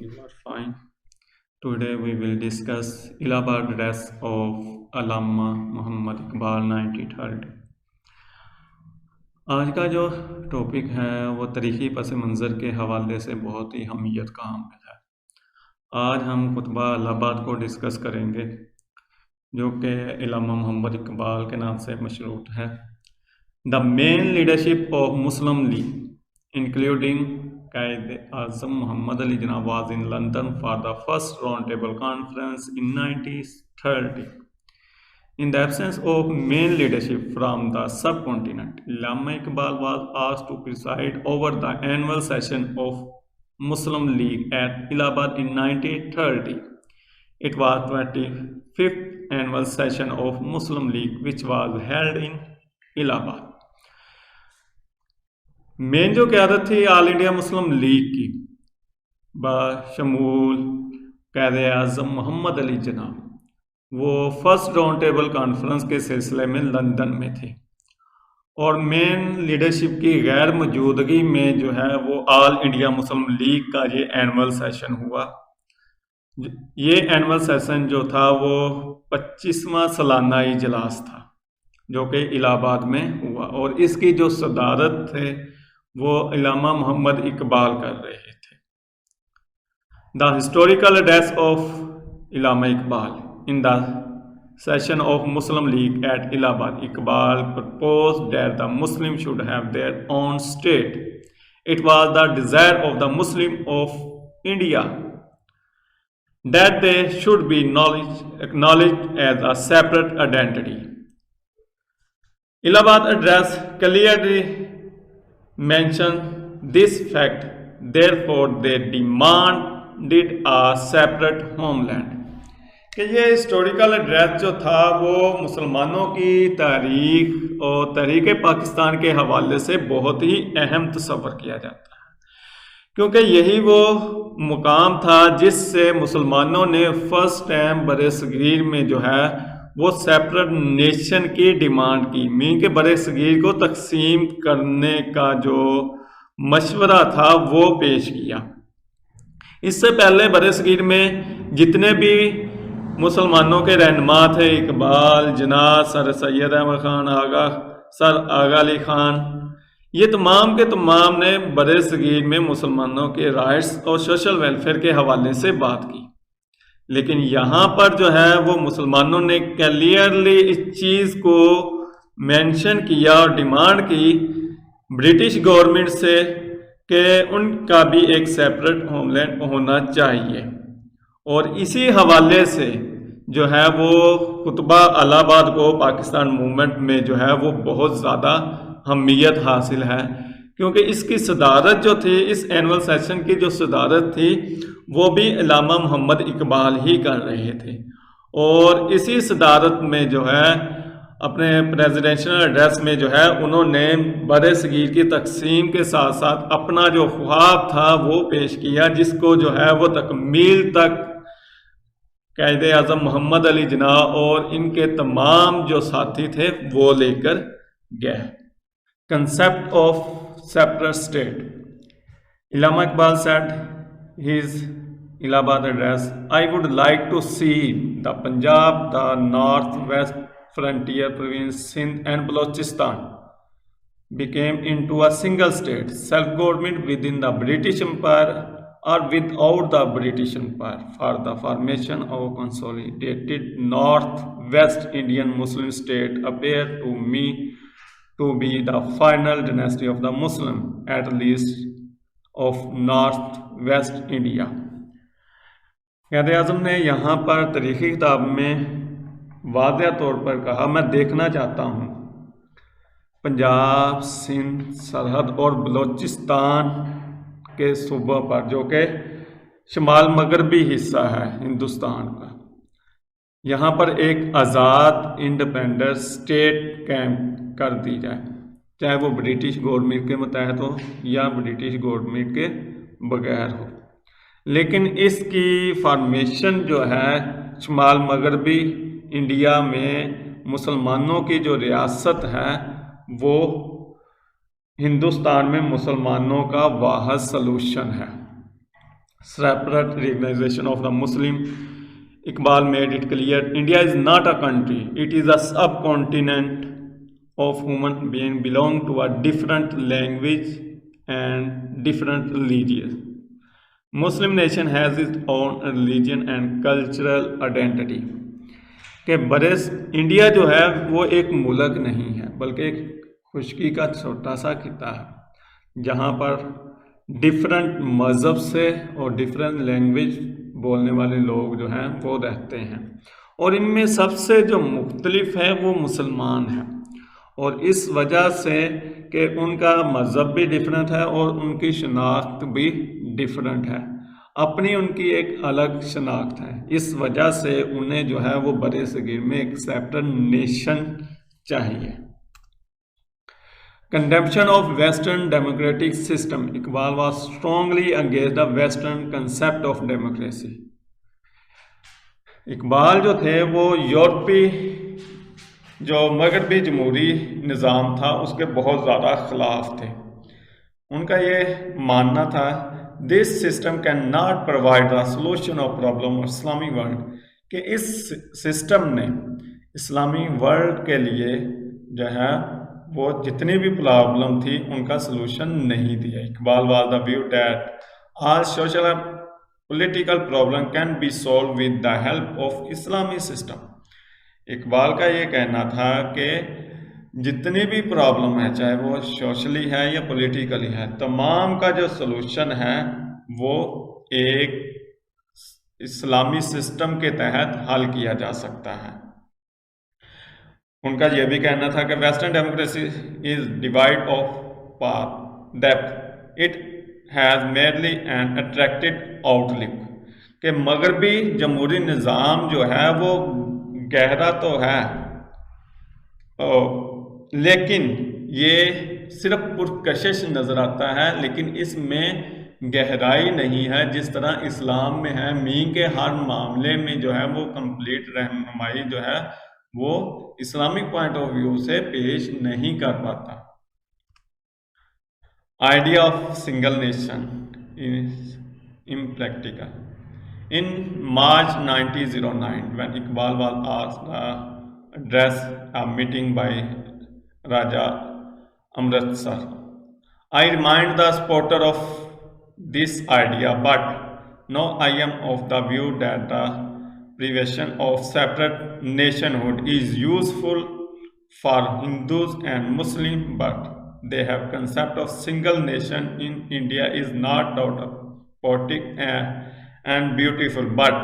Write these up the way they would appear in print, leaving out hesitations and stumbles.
you are fine. Today we will discuss Allahabad address of Allama Muhammad Iqbal 1930. آج کا جو topic ہے وہ تاریخی پس منظر کے حوالے سے بہت ہی اہمیت کا حامل ہے۔ آج ہم خطبہ الہ آباد کو ڈسکس کریں گے جو کہ علامہ محمد اقبال کے نام سے مشروط ہے۔ The main leadership of Muslim League including Quaid-e-Azam Muhammad Ali Jinnah was in London for the first roundtable conference in 1930. In the absence of main leadership from the subcontinent, Allama Iqbal was asked to preside over the annual session of Muslim League at Allahabad in 1930. It was 25th annual session of Muslim League which was held in Allahabad. مین جو قیادت تھی آل India Muslim league کی بشمول قائد اعظم محمد علی جناح، وہ first round table conference کے سلسلے میں London میں تھی، اور مین لیڈرشپ کی غیر موجودگی میں جو ہے وہ آل انڈیا مسلم لیگ کا یہ اینول سیشن ہوا۔ یہ اینول سیشن جو تھا وہ 25واں سالانہ اجلاس تھا جو کہ الہ آباد میں ہوا، اور اس کی جو صدارت تھے وہ علامہ محمد اقبال کر رہے تھے۔ The historical address of Allama Iqbal in the session of Muslim League at Allahabad. Iqbal proposed that the Muslims should have their own state. It was the desire of the Muslim of India that they should be acknowledged as a separate identity. Allahabad address clearly mentioned this fact. Therefore, they demanded a separate homeland. کہ یہ historical address جو تھا وہ مسلمانوں کی تاریخ اور تحریک پاکستان کے حوالے سے بہت ہی اہم تصور کیا جاتا ہے، کیونکہ یہی وہ مقام تھا جس سے مسلمانوں نے فرسٹ ٹائم بر صغیر میں جو ہے وہ سیپریٹ نیشن کی ڈیمانڈ کی، مین کہ بر صغیر کو تقسیم کرنے کا جو مشورہ تھا وہ پیش کیا۔ اس سے پہلے بر صغیر میں جتنے بھی مسلمانوں کے رہنما تھے، اقبال، جناح، سر سید احمد خان آغا، سر آغا علی خان، یہ تمام کے تمام نے بر صغیر میں مسلمانوں کے رائٹس اور سوشل ویلفیئر کے حوالے سے بات کی، لیکن یہاں پر جو ہے وہ مسلمانوں نے کلیئرلی اس چیز کو مینشن کیا اور ڈیمانڈ کی برٹش گورنمنٹ سے کہ ان کا بھی ایک سیپریٹ ہوم لینڈ ہونا چاہیے، اور اسی حوالے سے جو ہے وہ خطبہ الہ آباد کو پاکستان موومنٹ میں جو ہے وہ بہت زیادہ اہمیت حاصل ہے، کیونکہ اس کی صدارت جو تھی، اس اینول سیشن کی جو صدارت تھی وہ بھی علامہ محمد اقبال ہی کر رہے تھے، اور اسی صدارت میں جو ہے اپنے پریزیڈنشل ایڈریس میں جو ہے انہوں نے بر صغیر کی تقسیم کے ساتھ ساتھ اپنا جو خواب تھا وہ پیش کیا، جس کو جو ہے وہ تکمیل تک قائد اعظم محمد علی جناح اور ان کے تمام جو ساتھی تھے وہ لے کر گئے۔ Concept of separate state. Allama Iqbal said his Allahabad address, I would like to see the Punjab, the northwest frontier province Sindh and Balochistan became into a single state, self-government within the British Empire or without the British Empire, for the formation of a consolidated Northwest Indian Muslim state appeared to me to be the final dynasty of the Muslim, at least of Northwest India. Quaid Azam نے یہاں پر تاریخی کتاب میں واضح طور پر کہا، میں دیکھنا چاہتا ہوں پنجاب، سندھ سرحد اور بلوچستان کے صوبوں پر جو کہ شمال مغربی حصہ ہے ہندوستان کا، یہاں پر ایک آزاد انڈیپینڈنٹ اسٹیٹ قائم کر دی جائے، چاہے وہ برٹش گورنمنٹ کے متحد ہو یا برٹش گورنمنٹ کے بغیر ہو، لیکن اس کی فارمیشن جو ہے شمال مغربی انڈیا میں مسلمانوں کی جو ریاست ہے وہ ہندوستان میں مسلمانوں کا واحد سلوشن ہے۔ separate recognition of the Muslim. Iqbal made it clear, India is not a country, it is a subcontinent of human beings belong to a different language and different religions. Muslim nation has its own religion and cultural identity. کہ برس India جو ہے وہ ایک ملک نہیں ہے بلکہ ایک خشکی کا چھوٹا سا خطہ ہے جہاں پر ڈفرینٹ مذہب سے اور ڈفرینٹ لینگویج بولنے والے لوگ جو ہیں وہ رہتے ہیں، اور ان میں سب سے جو مختلف ہے وہ مسلمان ہیں، اور اس وجہ سے کہ ان کا مذہب بھی ڈفرینٹ ہے اور ان کی شناخت بھی ڈفرینٹ ہے، اپنی ان کی ایک الگ شناخت ہے، اس وجہ سے انہیں جو ہے وہ برِ صغیر میں ایک سیپریٹ نیشن چاہیے۔ Condemnation of western democratic system, Iqbal was strongly against the western concept of democracy. Iqbal جو تھے وہ یورپی جو مغربی جمہوری نظام تھا اس کے بہت زیادہ خلاف تھے۔ ان کا یہ ماننا تھا this system can not provide the solution of problem of اسلامی ورلڈ، کہ اس سسٹم نے اسلامی ورلڈ کے لیے جو ہے وہ جتنی بھی پرابلم تھی ان کا سلوشن نہیں دیا۔ Iqbal was the view that all social political problem can be solve with the help of اسلامی سسٹم۔ اقبال کا یہ کہنا تھا کہ جتنی بھی پرابلم ہے چاہے وہ سوشلی ہے یا پولیٹیکلی ہے، تمام کا جو سلوشن ہے وہ ایک اسلامی سسٹم کے تحت حل کیا جا سکتا ہے۔ ان کا یہ بھی کہنا تھا کہ western democracy is devoid of path depth it has merely an attracted outlook, کہ مغربی جمہوری نظام جو ہے وہ گہرا تو ہے لیکن یہ صرف پرکشش نظر آتا ہے، لیکن اس میں گہرائی نہیں ہے جس طرح اسلام میں ہے۔ مین کے ہر معاملے میں جو ہے وہ کمپلیٹ رہنمائی جو ہے وہ اسلامک پوائنٹ آف ویو سے پیش نہیں کر پاتا۔ Idea of single nation is impractical. In March 1909, when Iqbal was asked to address a meeting by Raja Amritsar, I remind the supporter of this idea, but now I am of the view that the prevention of separate nationhood is useful for Hindus and Muslims, but they have concept of single nation in India is not doubt poetic and beautiful but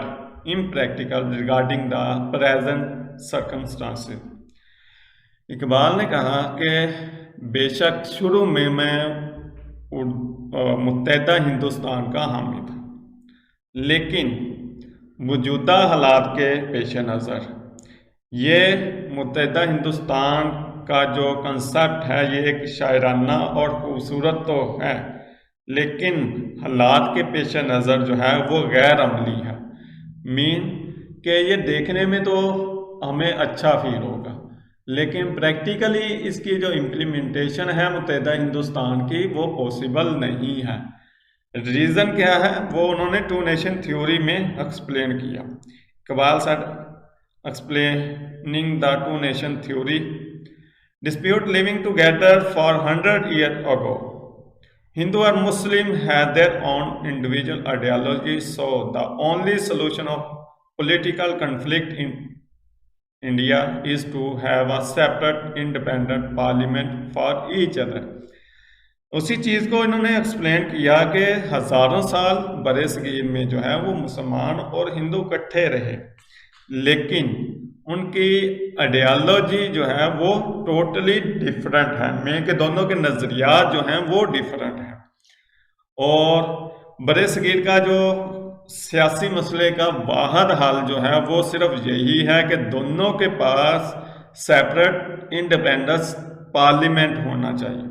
impractical regarding the present circumstances۔ Iqbal نے کہا کہ بے شک شروع میں متحدہ ہندوستان کا حامی تھا، لیکن موجودہ حالات کے پیش نظر یہ متحدہ ہندوستان کا جو کنسیپٹ ہے یہ ایک شاعرانہ اور خوبصورت تو ہے، لیکن حالات کے پیش نظر جو ہے وہ غیر عملی ہے۔ مین کہ یہ دیکھنے میں تو ہمیں اچھا فیل ہوگا لیکن پریکٹیکلی اس کی جو امپلیمنٹیشن ہے متحدہ ہندوستان کی وہ پاسبل نہیں ہے۔ ریزن کیا ہے وہ انہوں نے ٹو نیشن تھیوری میں ایکسپلین کیا۔ Iqbal said explaining the two nation theory, dispute living together for 100 years ago, Hindu or Muslim had their own individual ideology, so the only solution of political conflict in India is to have a separate independent parliament for each other۔ اسی چیز کو انہوں نے explain کیا کہ ہزاروں سال برِ صغیر میں جو ہے وہ مسلمان اور ہندو اکٹھے رہے، لیکن ان کی آئیڈیالوجی جو ہے وہ ٹوٹلی ڈیفرنٹ ہے، میں کہ دونوں کے نظریات جو ہیں وہ ڈیفرنٹ ہیں، اور برِ صغیر کا جو سیاسی مسئلے کا واحد حل جو ہے وہ صرف یہی ہے کہ دونوں کے پاس سیپریٹ انڈیپینڈنس پارلیمنٹ ہونا چاہیے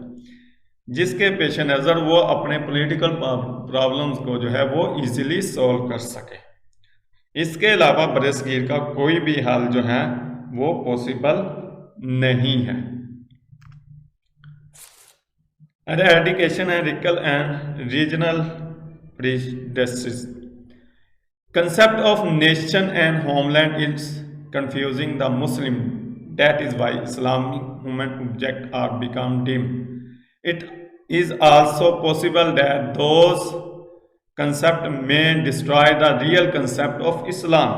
جس کے پیش نظر وہ اپنے پولیٹیکل پرابلمز کو جو ہے وہ ایزیلی سولو کر سکے۔ اس کے علاوہ برِ صغیر کا کوئی بھی حل جو ہے وہ پاسبل نہیں ہے۔ Education and regional predecessors. Concept of nation and homeland is confusing the Muslim. That is why Islamic human objects are become dim. It is also possible that those concepts may destroy the real concept of Islam.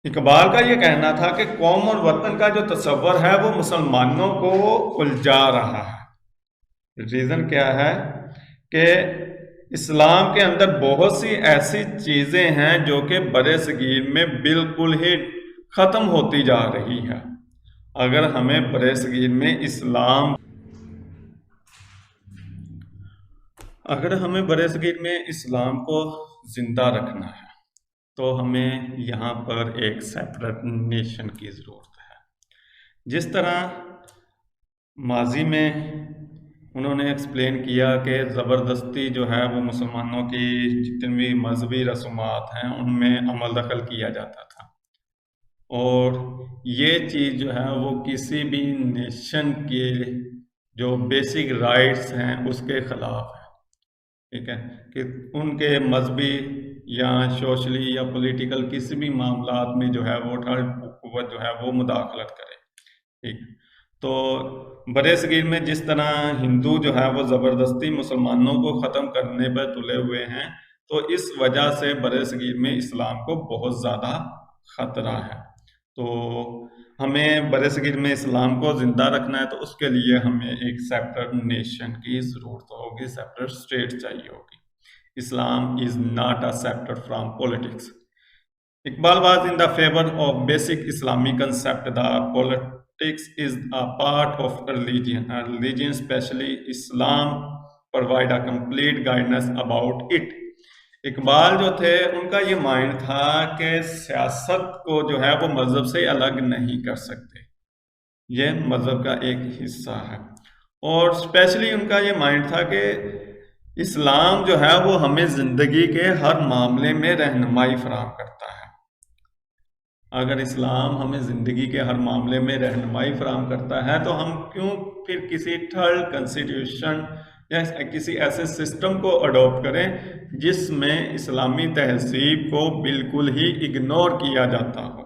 Iqbal کا یہ کہنا تھا کہ قوم اور وطن کا جو تصور ہے وہ مسلمانوں کو الجھا رہا ہے. ریزن کیا ہے کہ اسلام کے اندر بہت سی ایسی چیزیں ہیں جو کہ برِ صغیر میں بالکل ہی ختم ہوتی جا رہی ہے. اگر ہمیں برِ صغیر میں اسلام کو زندہ رکھنا ہے تو ہمیں یہاں پر ایک سیپریٹ نیشن کی ضرورت ہے. جس طرح ماضی میں انہوں نے ایکسپلین کیا کہ زبردستی جو ہے وہ مسلمانوں کی جتنی مذہبی رسومات ہیں ان میں عمل دخل کیا جاتا تھا، اور یہ چیز جو ہے وہ کسی بھی نیشن کے جو بیسک رائٹس ہیں اس کے خلاف ہے. ٹھیک ہے کہ ان کے مذہبی یا سوشلی یا پولیٹیکل کسی بھی معاملات میں جو ہے وہ تھرڈ قوت جو ہے وہ مداخلت کرے. ٹھیک، تو برِ صغیر میں جس طرح ہندو جو ہے وہ زبردستی مسلمانوں کو ختم کرنے پر تلے ہوئے ہیں، تو اس وجہ سے برِ صغیر میں اسلام کو بہت زیادہ خطرہ ہے. تو ہمیں برِ صغیر میں اسلام کو زندہ رکھنا ہے تو اس کے لیے ہمیں ایک سیپریٹ نیشن کی ضرورت ہوگی، سیپریٹ اسٹیٹ چاہیے ہوگی. Islam is not a separate from politics. Iqbal was in the favor of basic Islamic concept. The politics is a part of religion. A religion, especially Islam, provide a complete guidance about it. Iqbal جو تھے ان کا یہ mind تھا کہ سیاست کو جو ہے وہ مذہب سے الگ نہیں کر سکتے، یہ مذہب کا ایک حصہ ہے. اور اسپیشلی ان کا یہ مائنڈ تھا کہ اسلام جو ہے وہ ہمیں زندگی کے ہر معاملے میں رہنمائی فراہم کرتا ہے. اگر اسلام ہمیں زندگی کے ہر معاملے میں رہنمائی فراہم کرتا ہے تو ہم کیوں پھر کسی تھرڈ کنسٹیٹیوشن یا کسی ایسے سسٹم کو اڈاپٹ کریں جس میں اسلامی تہذیب کو بالکل ہی اگنور کیا جاتا ہو.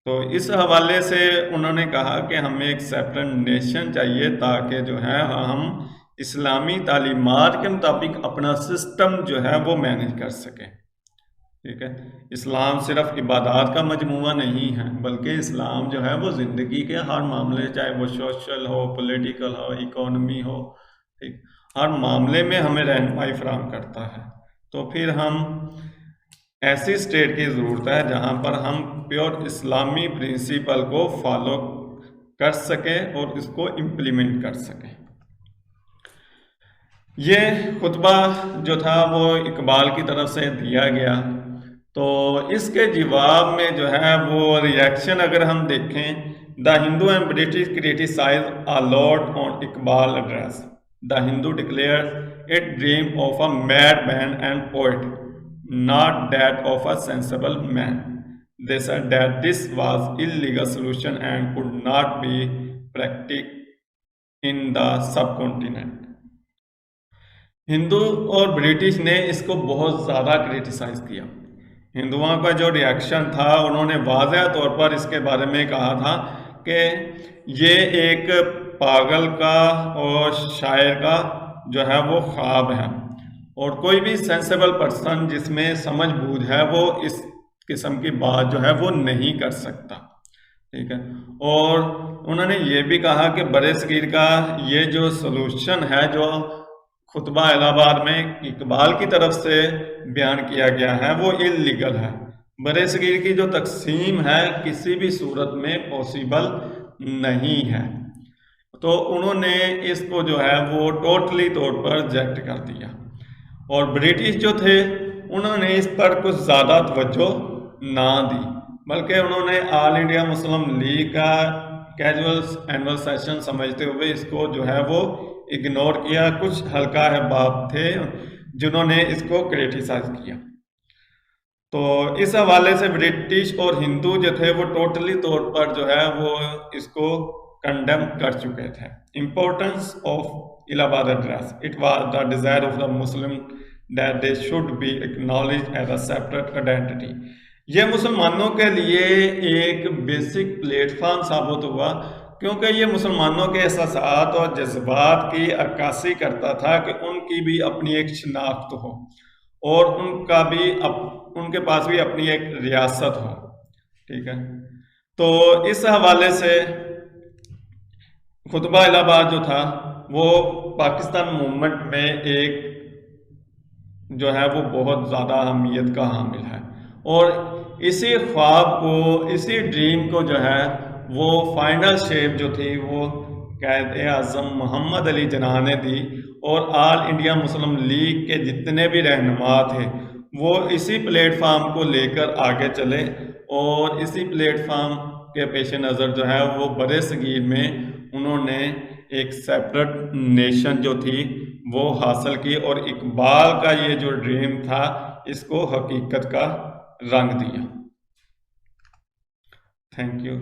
تو اس حوالے سے انہوں نے کہا کہ ہمیں ایک سیپریٹ نیشن چاہیے تاکہ جو ہے ہم اسلامی تعلیمات کے مطابق اپنا سسٹم جو ہے وہ مینیج کر سکیں. ٹھیک ہے، اسلام صرف عبادات کا مجموعہ نہیں ہے بلکہ اسلام جو ہے وہ زندگی کے ہر معاملے، چاہے وہ سوشل ہو، پولیٹیکل ہو، اکانومی ہو، ٹھیک، ہر معاملے میں ہمیں رہنمائی فراہم کرتا ہے. تو پھر ہم ایسی اسٹیٹ کی ضرورت ہے جہاں پر ہم پیور اسلامی پرنسپل کو فالو کر سکیں اور اس کو امپلیمنٹ کر سکیں. یہ خطبہ جو تھا وہ اقبال کی طرف سے دیا گیا. تو اس کے جواب میں جو ہے وہ ریئیکشن اگر ہم دیکھیں، the Hindu and British criticize a lot on Iqbal address. The Hindu declare it dream of a madman and poet, not that of a sensible man. They said that this was illegal solution and could not be practiced in the subcontinent. ہندو اور British نے اس کو بہت زیادہ criticise کیا. ہندوؤں کا جو reaction تھا انہوں نے واضح طور پر اس کے بارے میں کہا تھا کہ یہ ایک پاگل کا اور شاعر کا جو ہے وہ خواب ہے، اور کوئی بھی سینسیبل پرسن جس میں سمجھ بوجھ ہے وہ اس قسم کی بات جو ہے وہ نہیں کر سکتا. ٹھیک ہے، اور انہوں نے یہ بھی کہا کہ برِ صغیر کا یہ جو سلوشن ہے جو خطبہ الہ آباد میں اقبال کی طرف سے بیان کیا گیا ہے وہ اللیگل ہے. برِ صغیر کی جو تقسیم ہے کسی بھی صورت میں پاسبل نہیں ہے. تو انہوں نے اس کو جو ہے وہ ٹوٹلی طور پر ریجیکٹ کر دیا. اور برٹش جو تھے انہوں نے اس پر کچھ زیادہ توجہ نہ دی، بلکہ انہوں نے آل انڈیا مسلم لیگ کا کیجول اینول سیشن سمجھتے ہوئے اس کو جو ہے وہ اگنور کیا. کچھ حلقہ احباب تھے جنہوں نے اس کو کریٹیسائز کیا. تو اس حوالے سے برٹش اور ہندو جو تھے وہ ٹوٹلی طور پر جو ہے وہ اس کو کنڈیم کر چکے تھے. امپورٹنس آف الہ آباد address. It was the desire of the Muslim that they should be acknowledged as a separate identity. یہ مسلمانوں کے لیے ایک بیسک پلیٹ فارم ثابت ہوا کیونکہ یہ مسلمانوں کے احساسات اور جذبات کی عکاسی کرتا تھا کہ ان کی بھی اپنی ایک شناخت ہو اور ان کے پاس بھی اپنی ایک ریاست ہو. ٹھیک ہے، تو اس حوالے سے خطبہ الہ آباد جو تھا وہ پاکستان موومنٹ میں ایک جو ہے وہ بہت زیادہ اہمیت کا حامل ہے. اور اسی خواب کو، اسی ڈریم کو جو ہے وہ فائنل شیپ جو تھی وہ قائد اعظم محمد علی جناح نے دی، اور آل انڈیا مسلم لیگ کے جتنے بھی رہنما تھے وہ اسی پلیٹ فارم کو لے کر آگے چلے، اور اسی پلیٹ فارم کے پیش نظر جو ہے وہ برِ صغیر میں انہوں نے ایک سیپریٹ نیشن جو تھی وہ حاصل کی، اور اقبال کا یہ جو ڈریم تھا اس کو حقیقت کا رنگ دیا. Thank you.